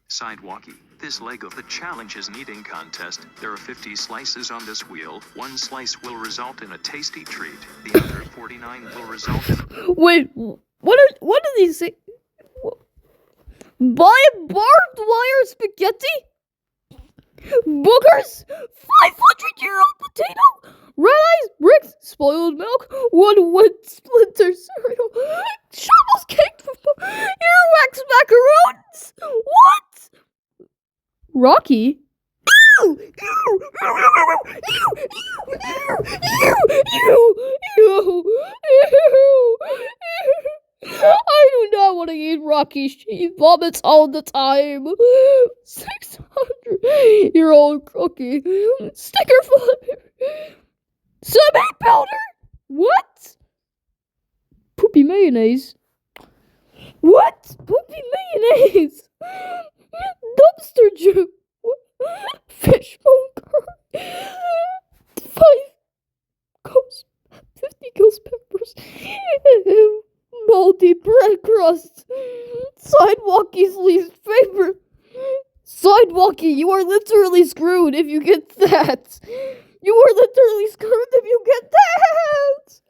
Sidewalky. This leg of the challenge is an eating contest. There are 50 slices on this wheel. One slice will result in a tasty treat. The other 49 will result in... Wait, what are these things? Buy a barbed wire spaghetti? Boogers? 500-year-old potato? Red eyes, bricks, spoiled milk, one wood splinter cereal, shovels caked with earwax macaroons. What? Rocky? Ew! Ew! I do not want to eat Rocky. She vomits all the time. 600-year-old cookie. Sticker flavor. Some powder. What? Poopy mayonnaise. What? Poopy mayonnaise. Dumpster juice. Fishbone curd. 50 ghost peppers. Moldy bread crust. Sidewalky's least favorite. Sidewalky, you are literally screwed if you get that. You are literally screwed if you get that.